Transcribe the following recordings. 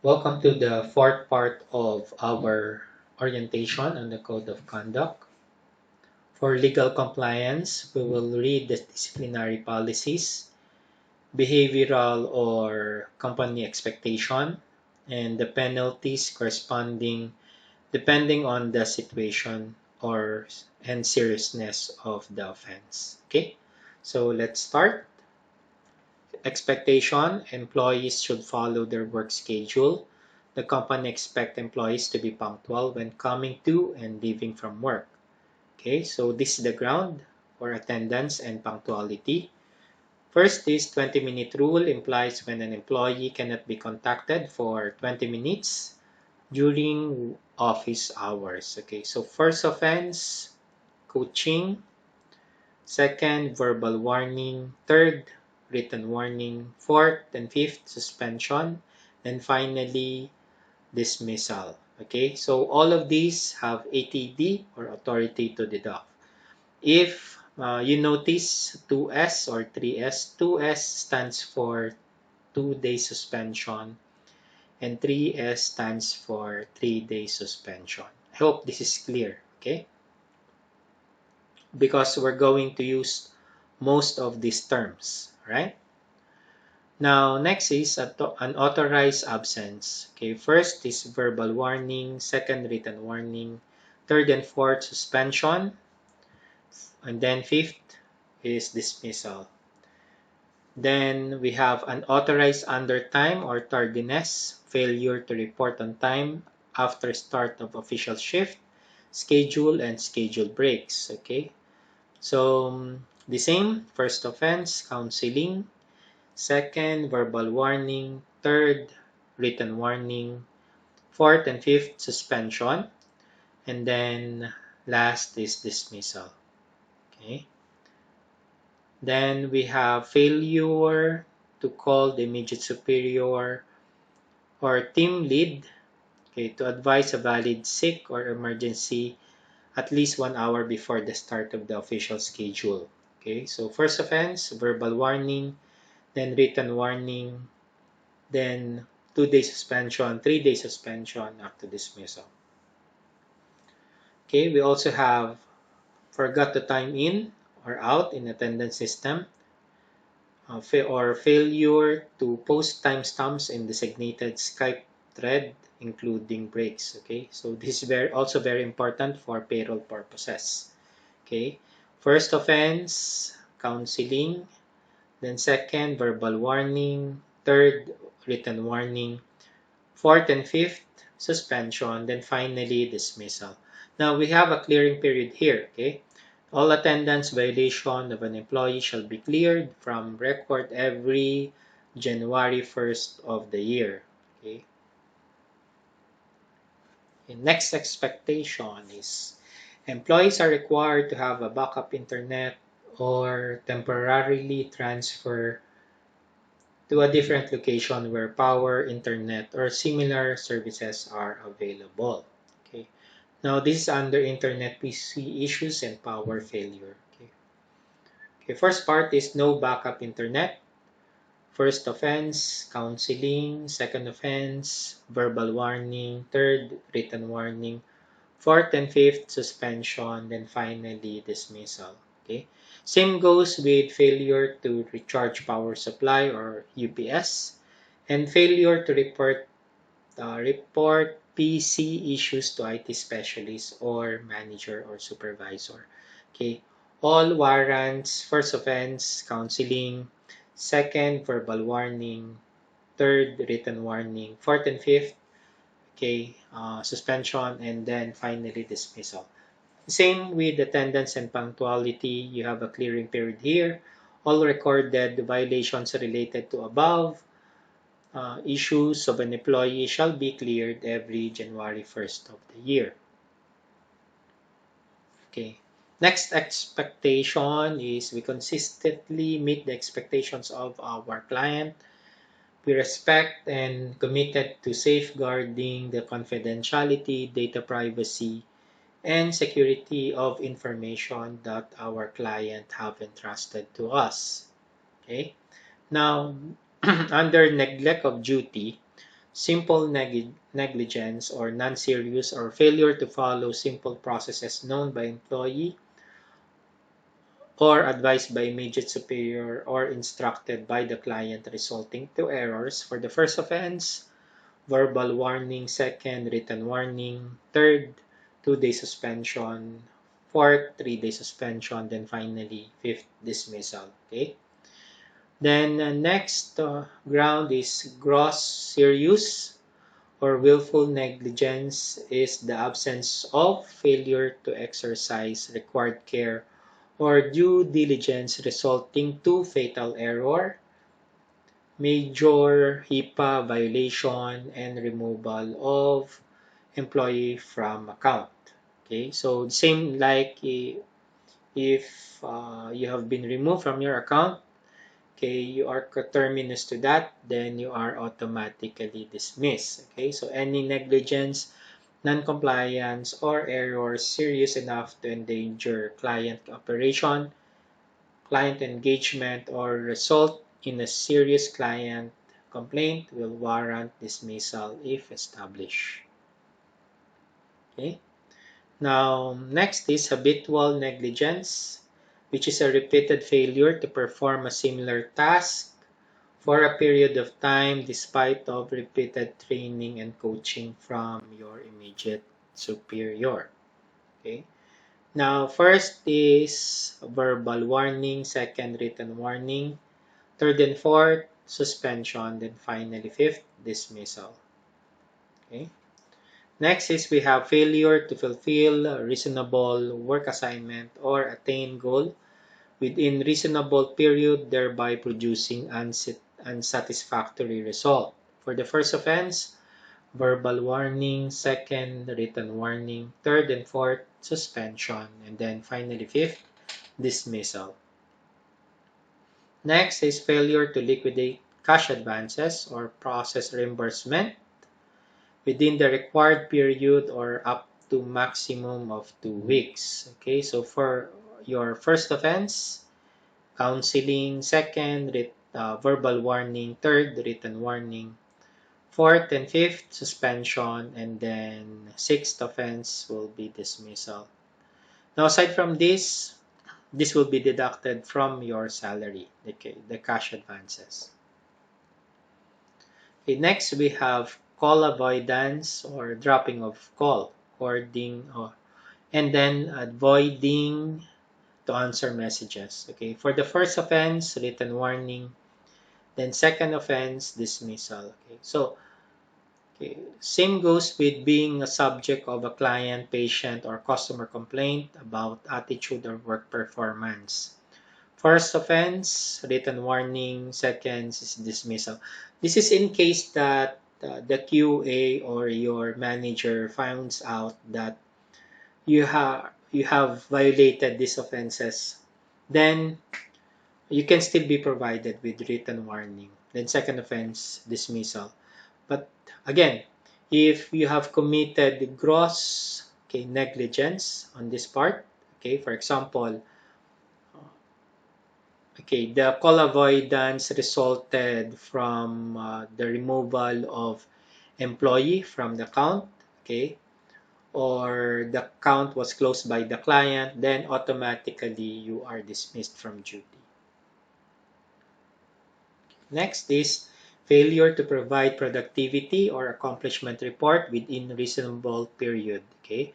Welcome to the fourth part of our orientation on the Code of Conduct. For legal compliance, we will read the disciplinary policies, behavioral or company expectation, and the penalties corresponding depending on the situation or and seriousness of the offense. Okay, so let's start. Expectation: employees should follow their work schedule. The company expects employees to be punctual when coming to and leaving from work. Okay, so this is the ground for attendance and punctuality. First is 20-minute rule implies when an employee cannot be contacted for 20 minutes during office hours. Okay, so first offense, coaching. Second, verbal warning. Third, written warning. Fourth and fifth, suspension. And finally, dismissal. Okay, so all of these have ATD or authority to deduct. If you notice 2S or 3S, 2S stands for 2-day suspension and 3S stands for 3-day suspension. I hope this is clear, okay? Because we're going to use most of these terms, right? Now, next is unauthorized absence. Okay, first is verbal warning, second written warning, third and fourth suspension, and then fifth is dismissal. Then we have unauthorized undertime or tardiness, failure to report on time after start of official shift, schedule and schedule breaks. Okay, so the same, first offense, counseling, second, verbal warning, third, written warning, fourth and fifth, suspension, and then last is dismissal. Okay. Then we have failure to call the immediate superior or team lead, okay, to advise a valid sick or emergency at least 1 hour before the start of the official schedule. Okay, so first offense, verbal warning, then written warning, then 2-day suspension, 3-day suspension after dismissal. Okay, we also have forgot to time in or out in attendance system, or failure to post timestamps in designated Skype thread, including breaks. Okay, so this is also very important for payroll purposes. Okay, first offense, counseling, then second, verbal warning, third, written warning, fourth and fifth, suspension, then finally dismissal. Now we have a clearing period here. Okay, all attendance violation of an employee shall be cleared from record every January 1st of the year. Okay. The next expectation is employees are required to have a backup internet or temporarily transfer to a different location where power, internet, or similar services are available. Okay. Now this is under internet PC issues and power failure. Okay. Okay, first part is no backup internet. First offense, counseling. Second offense, verbal warning. Third, written warning. Fourth and fifth, suspension. Then finally, dismissal. Okay. Same goes with failure to recharge power supply or UPS and failure to report PC issues to IT specialist or manager or supervisor. Okay. All warrants, first offense, counseling, second, verbal warning, third, written warning, fourth and fifth, okay, suspension, and then finally dismissal. Same with attendance and punctuality. You have a clearing period here. All recorded violations related to above issues of an employee shall be cleared every January 1st of the year. Okay. Next expectation is we consistently meet the expectations of our client. We respect and committed to safeguarding the confidentiality, data privacy, and security of information that our client have entrusted to us. Okay. Now, under neglect of duty, simple negligence or non-serious or failure to follow simple processes known by employee or advised by immediate superior or instructed by the client resulting to errors. For the first offense, verbal warning; second, written warning; third, 2-day suspension; fourth, 3-day suspension; then finally, fifth, dismissal. Okay. Then next ground is gross serious or willful negligence is the absence of failure to exercise required care or due diligence resulting to fatal error, major HIPAA violation, and removal of employee from account. Okay, so same like if you have been removed from your account, okay, you are coterminous to that, then you are automatically dismissed. Okay, so any negligence, non-compliance, or error serious enough to endanger client operation, client engagement, or result in a serious client complaint will warrant dismissal if established. Okay. Now, next is habitual negligence, which is a repeated failure to perform a similar task for a period of time despite of repeated training and coaching from your immediate superior. Okay. Now, first is verbal warning, second written warning, third and fourth suspension, then finally fifth dismissal. Okay. Next is we have failure to fulfill a reasonable work assignment or attain goal within reasonable period, thereby producing unsatisfactory result. For the first offense, verbal warning; second, written warning; third and fourth, suspension; and then finally fifth, dismissal. Next is failure to liquidate cash advances or process reimbursement within the required period or up to maximum of 2 weeks. Okay, so for your first offense, counseling; second, verbal warning; third, written warning; fourth and fifth, suspension; and then sixth offense will be dismissal. Now, aside from this will be deducted from your salary, okay, the cash advances. Okay, next we have call avoidance or dropping of call, hoarding, and then avoiding to answer messages. Okay, for the first offense, written warning; then second offense, dismissal. Okay, so okay, same goes with being a subject of a client, patient, or customer complaint about attitude or work performance. First offense, written warning; second is dismissal. This is in case that the QA or your manager finds out that you have violated these offenses, then you can still be provided with written warning. Then second offense, dismissal. But again, if you have committed gross, okay, negligence on this part, okay, for example, okay, the call avoidance resulted from the removal of employee from the account, okay, or the account was closed by the client, then automatically you are dismissed from duty. Next is failure to provide productivity or accomplishment report within reasonable period. Okay.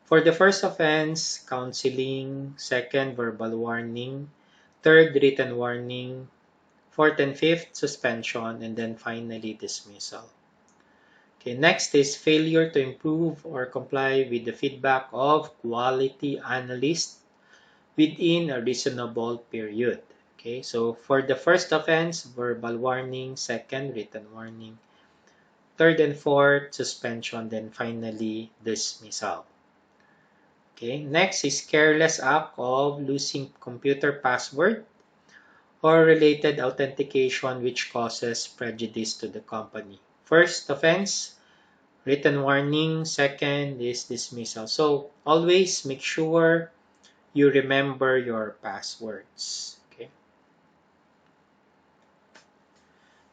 For the first offense, counseling; second, verbal warning; third, written warning; fourth and fifth, suspension; and then finally dismissal. Okay, next is failure to improve or comply with the feedback of quality analyst within a reasonable period. Okay, so for the first offense, verbal warning; second, written warning; third and fourth, suspension; then finally dismissal. Okay, next is careless act of losing computer password or related authentication which causes prejudice to the company. First offense, written warning; second is dismissal. So always make sure you remember your passwords. Okay.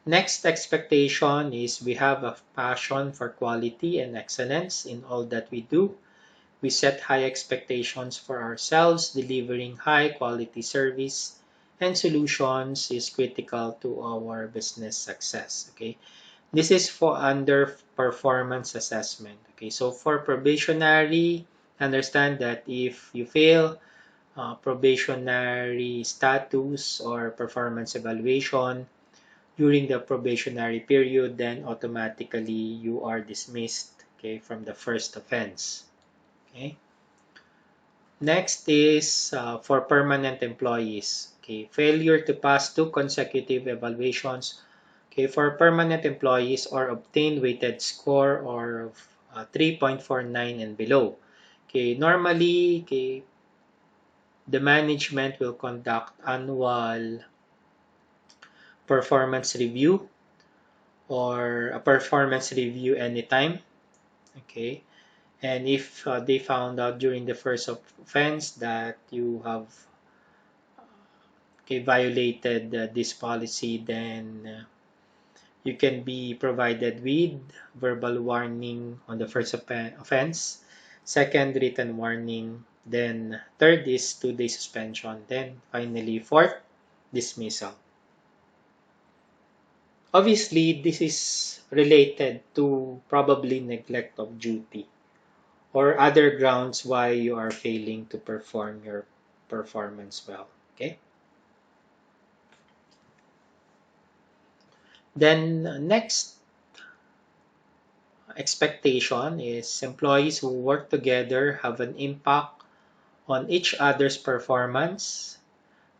Next expectation is we have a passion for quality and excellence in all that we do. We set high expectations for ourselves. Delivering high quality service and solutions is critical to our business success. Okay, this is for under performance assessment. Okay, so for probationary, understand that if you fail probationary status or performance evaluation during the probationary period, then automatically you are dismissed, okay, from the first offense. Okay. Next is for permanent employees. Okay, failure to pass 2 consecutive evaluations. Okay, for permanent employees or obtain weighted score or 3.49 and below. Okay, normally, okay, the management will conduct annual performance review or a performance review anytime. Okay, and if they found out during the first offense that you have okay, violated this policy, then you can be provided with verbal warning on the first offense, second written warning, then third is 2 day suspension, then finally fourth dismissal. Obviously, this is related to probably neglect of duty or other grounds why you are failing to perform your performance well. Okay. Then next expectation is employees who work together have an impact on each other's performance,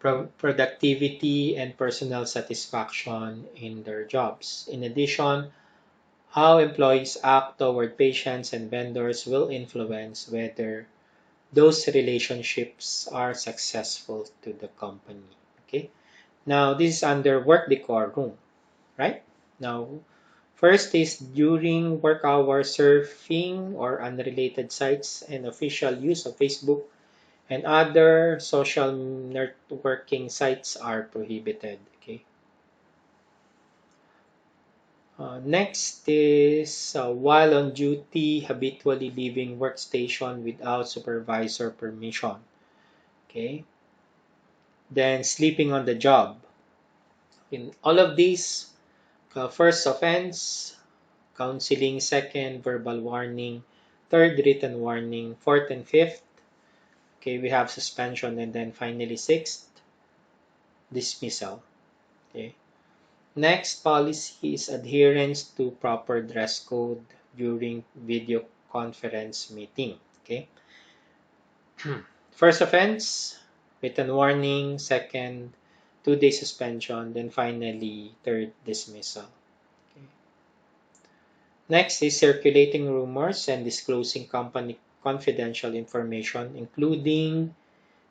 productivity, and personal satisfaction in their jobs. In addition, how employees act toward patients and vendors will influence whether those relationships are successful to the company. Okay. Now, this is under work decorum, right? Now, first is during work hours, surfing or unrelated sites and official use of Facebook and other social networking sites are prohibited. Okay. Next is while on duty, habitually leaving workstation without supervisor permission. Okay. Then sleeping on the job. In all of these, first offense, counseling, second verbal warning, third written warning, fourth and fifth. Okay, we have suspension, and then finally sixth dismissal. Okay. Next policy is adherence to proper dress code during video conference meeting. Okay. First offense, written warning, second 2 day suspension, then finally third dismissal. Okay. Next is circulating rumors and disclosing company confidential information, including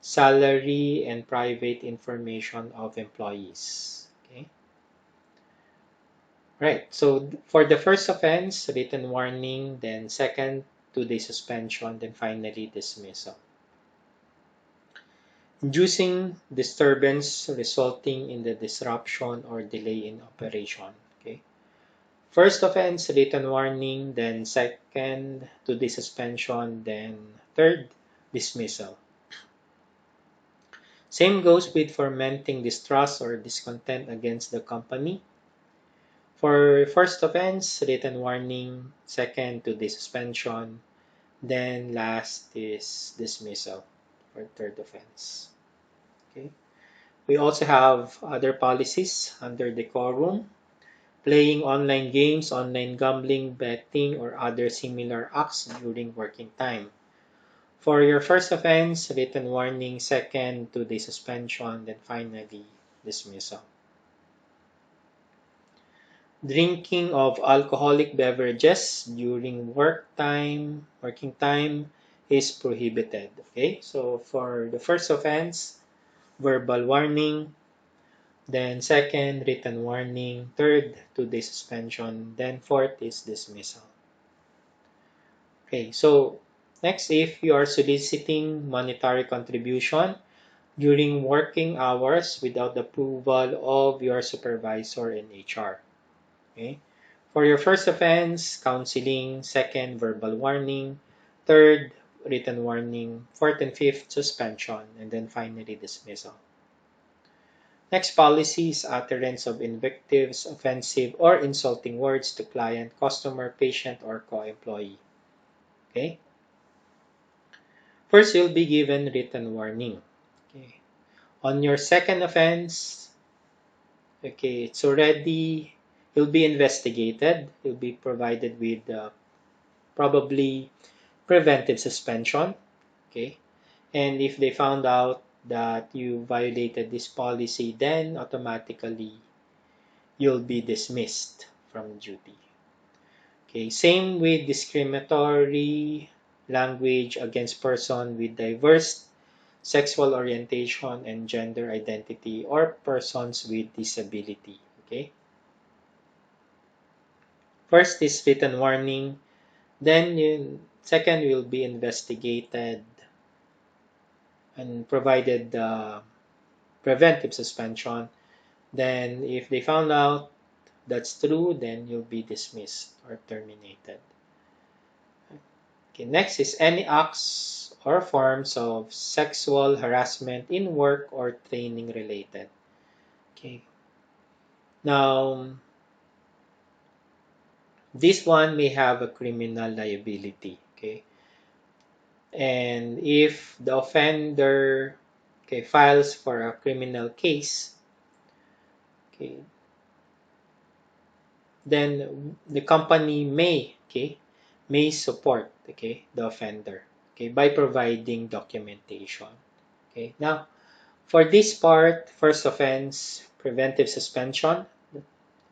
salary and private information of employees. Okay. Right. So for the first offense, written warning, then second 2 day suspension, then finally dismissal. Inducing disturbance resulting in the disruption or delay in operation. Okay. First offense, written warning, then second 2 day suspension, then third dismissal. Same goes with fomenting distrust or discontent against the company. For first offense, written warning, second 2 day suspension, then last is dismissal for third offense. Okay. We also have other policies under decorum, playing online games, online gambling, betting, or other similar acts during working time. For your first offense, written warning, second 2 day suspension, then finally dismissal. Drinking of alcoholic beverages during working time is prohibited. Okay, so for the first offense, verbal warning, then second, written warning, third, 2 day suspension, then fourth is dismissal. Okay, so next, if you are soliciting monetary contribution, during working hours without the approval of your supervisor and HR. Okay? For your first offense, counseling; second, verbal warning; third, written warning; fourth and fifth, suspension; and then finally dismissal. Next policy is utterance of invectives, offensive, or insulting words to client, customer, patient, or co-employee. Okay? First, you'll be given written warning. Okay. On your second offense, okay, it's already, you'll be investigated. You'll be provided with probably preventive suspension. Okay. And if they found out that you violated this policy, then automatically you'll be dismissed from duty. Okay, same with discriminatory language against person with diverse sexual orientation and gender identity or persons with disability. Okay. First is written warning, then second will be investigated and provided preventive suspension. Then if they found out that's true, then you'll be dismissed or terminated. Okay, next is any acts or forms of sexual harassment in work or training related. Okay. Now, this one may have a criminal liability. Okay. And if the offender, okay, files for a criminal case, okay, then the company may, okay, may support, okay, the offender, okay, by providing documentation. Okay. Now, for this part, first offense, preventive suspension.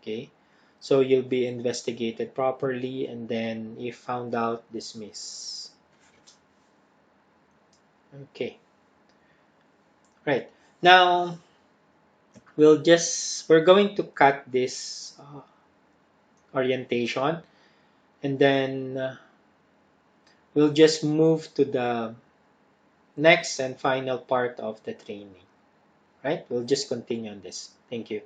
Okay. So you'll be investigated properly and then if found out, dismiss. Okay. Right. Now, we're going to cut this orientation and then we'll just move to the next and final part of the training. Right? We'll just continue on this. Thank you.